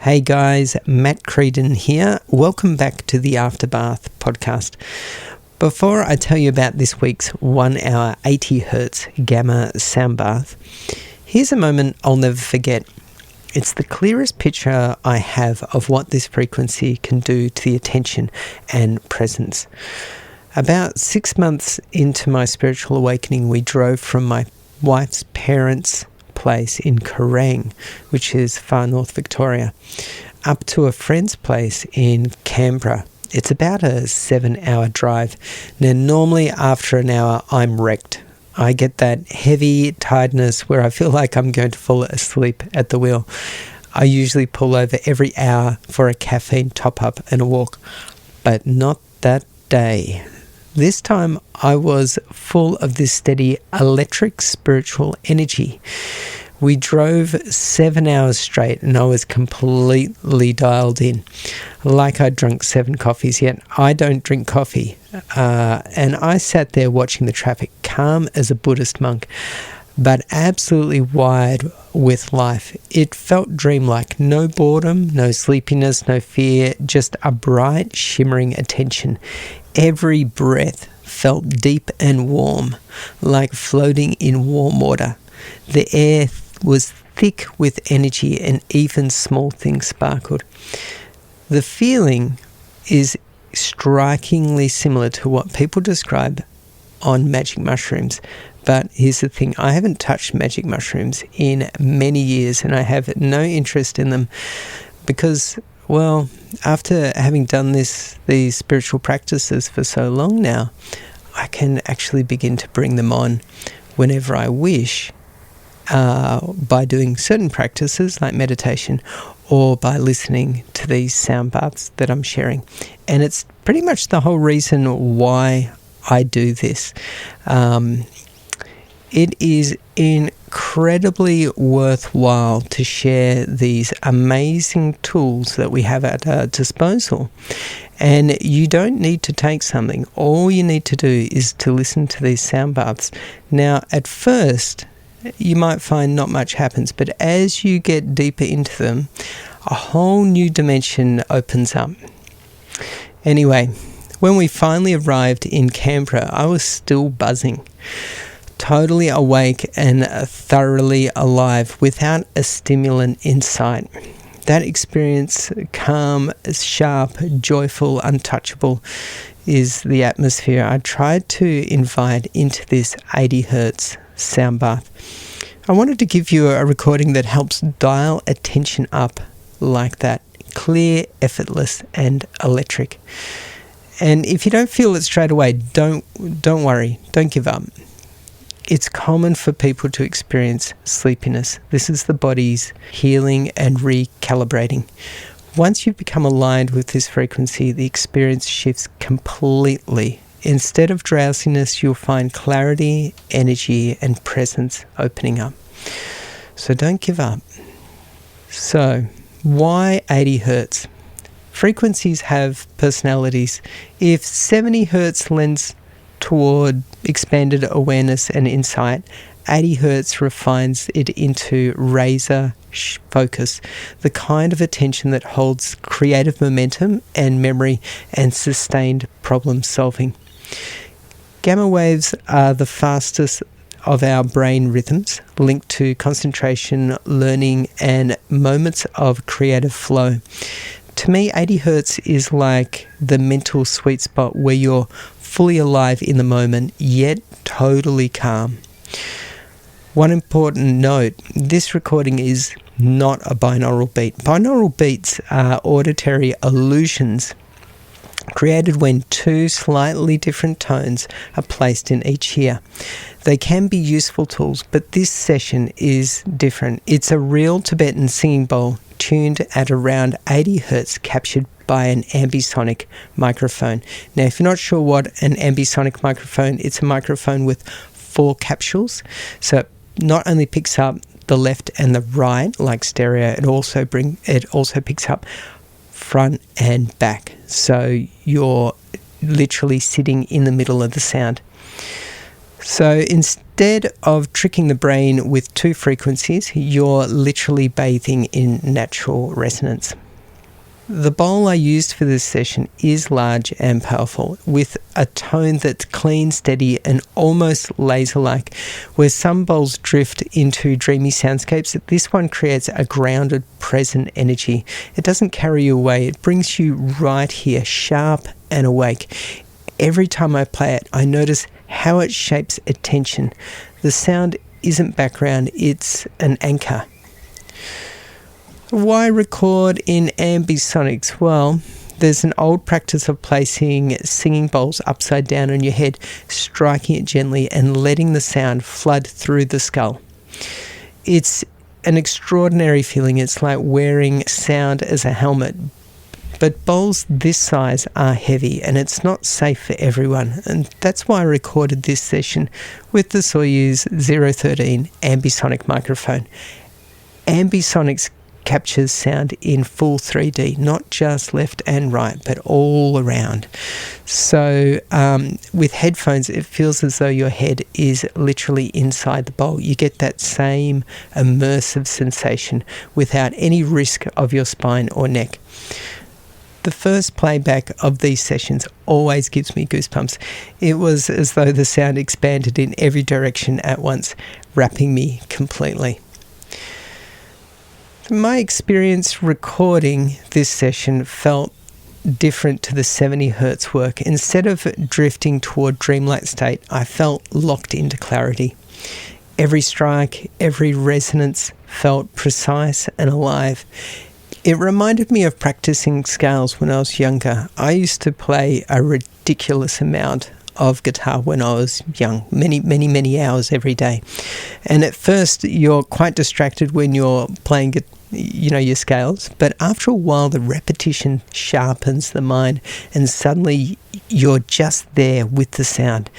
Hey guys, Mat Creedon here. Welcome back to the Afterbath podcast. Before I tell you about this week's 1 hour 80 Hz gamma sound bath, here's a moment I'll never forget. It's the clearest picture I have of what this frequency can do to the attention and presence. About 6 months into my spiritual awakening, we drove from my wife's parents' place in Kerrang, which is far north Victoria, up to a friend's place in Canberra. It's about a 7-hour drive. Now, normally after an hour, I'm wrecked. I get that heavy tiredness where I feel like I'm going to fall asleep at the wheel. I usually pull over every hour for a caffeine top-up and a walk, but not that day. This time I was full of this steady electric spiritual energy. We drove 7 hours straight and I was completely dialed in, like I'd drunk 7 coffees, yet I don't drink coffee. And I sat there watching the traffic, calm as a Buddhist monk, but absolutely wired with life. It felt dreamlike. No boredom, no sleepiness, no fear, just a bright, shimmering attention. Every breath felt deep and warm, like floating in warm water. The air was thick with energy and even small things sparkled. The feeling is strikingly similar to what people describe on magic mushrooms. But here's the thing, I haven't touched magic mushrooms in many years and I have no interest in them because, well, after having done these spiritual practices for so long now, I can actually begin to bring them on whenever I wish, by doing certain practices like meditation or by listening to these sound baths that I'm sharing. And it's pretty much the whole reason why I do this. It is incredibly worthwhile to share these amazing tools that we have at our disposal. And you don't need to take something. All you need to do is to listen to these sound baths. Now, at first, you might find not much happens, but as you get deeper into them, a whole new dimension opens up. Anyway, when we finally arrived in Canberra, I was still buzzing, totally awake and thoroughly alive without a stimulant in sight. That experience, calm, sharp, joyful, untouchable, is the atmosphere I tried to invite into this 80 Hz sound bath. I wanted to give you a recording that helps dial attention up like that, clear, effortless, and electric. And if you don't feel it straight away, don't worry, don't give up. It's common for people to experience sleepiness. This is the body's healing and recalibrating. Once you've become aligned with this frequency, the experience shifts completely. Instead of drowsiness, you'll find clarity, energy, and presence opening up. So don't give up. So, why 80 Hz? Frequencies have personalities. If 70 Hz lends toward expanded awareness and insight, 80 Hz refines it into razor focus, the kind of attention that holds creative momentum and memory and sustained problem solving. Gamma waves are the fastest of our brain rhythms, linked to concentration, learning, and moments of creative flow. To me, 80 Hz is like the mental sweet spot where you're fully alive in the moment, yet totally calm. One important note, this recording is not a binaural beat. Binaural beats are auditory illusions created when two slightly different tones are placed in each ear. They can be useful tools, but this session is different. It's a real Tibetan singing bowl tuned at around 80 Hz, captured by an Ambisonic microphone. Now, if you're not sure what an Ambisonic microphone, it's a microphone with 4 capsules. So it not only picks up the left and the right like stereo, it also picks up front and back. So you're literally sitting in the middle of the sound. So instead of tricking the brain with two frequencies, you're literally bathing in natural resonance. The bowl I used for this session is large and powerful, with a tone that's clean, steady, and almost laser-like. Where some bowls drift into dreamy soundscapes, this one creates a grounded, present energy. It doesn't carry you away. It brings you right here, sharp and awake. Every time I play it, I notice how it shapes attention. The sound isn't background, it's an anchor. Why record in Ambisonics? Well, there's an old practice of placing singing bowls upside down on your head, striking it gently and letting the sound flood through the skull. It's an extraordinary feeling. It's like wearing sound as a helmet. But bowls this size are heavy and it's not safe for everyone. And that's why I recorded this session with the Soyuz 013 Ambisonic microphone. Ambisonics captures sound in full 3D, not just left and right, but all around. So with headphones, it feels as though your head is literally inside the bowl. You get that same immersive sensation without any risk of your spine or neck. The first playback of these sessions always gives me goosebumps. It was as though the sound expanded in every direction at once, wrapping me completely. My experience recording this session felt different to the 70 Hz work. Instead of drifting toward dreamlike state, I felt locked into clarity. Every strike, every resonance felt precise and alive. It reminded me of practicing scales when I was younger. I used to play a ridiculous amount of guitar when I was young, many hours every day. And at first, you're quite distracted when you're playing your scales, but after a while the repetition sharpens the mind and suddenly you're just there with the sound.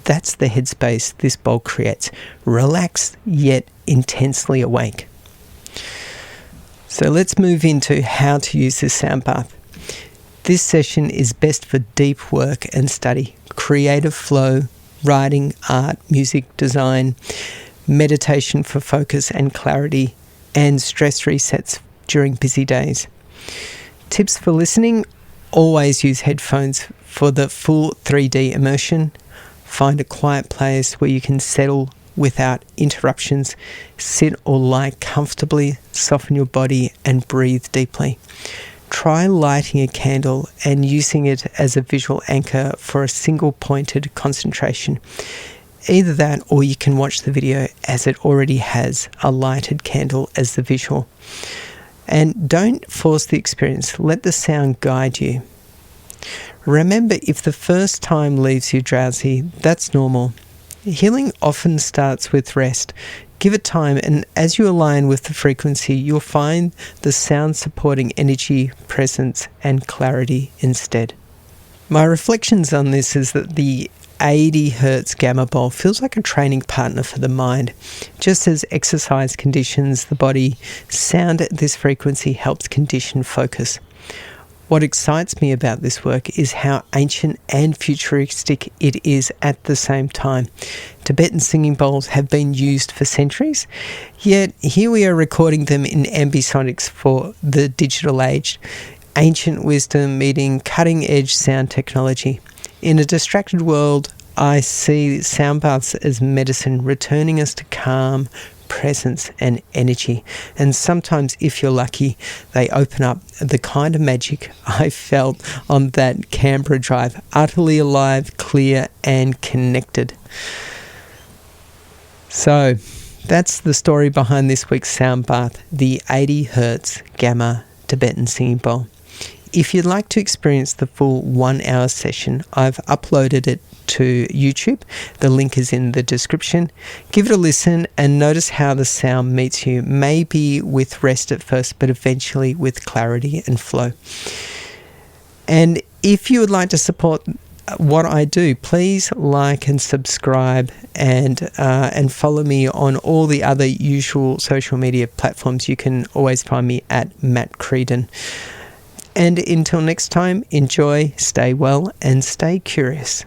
That's the headspace this bowl creates, relaxed yet intensely awake. So let's move into how to use this sound bath. This session is best for deep work and study, creative flow, writing, art, music, design, meditation for focus and clarity, and stress resets during busy days. Tips for listening: always use headphones for the full 3D immersion. Find a quiet place where you can settle without interruptions. Sit or lie comfortably, soften your body and breathe deeply. Try lighting a candle and using it as a visual anchor for a single pointed concentration. Either that or you can watch the video as it already has a lighted candle as the visual. And don't force the experience, let the sound guide you. Remember, if the first time leaves you drowsy, that's normal. Healing often starts with rest. Give it time, and as you align with the frequency, you'll find the sound supporting energy, presence, and clarity instead. My reflections on this is that the 80 Hz gamma bowl feels like a training partner for the mind. Just as exercise conditions the body, sound at this frequency helps condition focus. What excites me about this work is how ancient and futuristic it is at the same time. Tibetan singing bowls have been used for centuries, yet here we are recording them in ambisonics for the digital age. Ancient wisdom meeting cutting-edge sound technology. In a distracted world, I see sound baths as medicine, returning us to calm, presence and energy. And sometimes, if you're lucky, they open up the kind of magic I felt on that Canberra drive, utterly alive, clear and connected. So that's the story behind this week's sound bath, the 80 Hz Gamma Tibetan Singing Bowl. If you'd like to experience the full 1 hour session, I've uploaded it to YouTube. The link is in the description. Give it a listen and notice how the sound meets you, maybe with rest at first, but eventually with clarity and flow. And if you would like to support what I do, please like and subscribe and follow me on all the other usual social media platforms. You can always find me at Mat Creedon. And until next time, enjoy, stay well, and stay curious.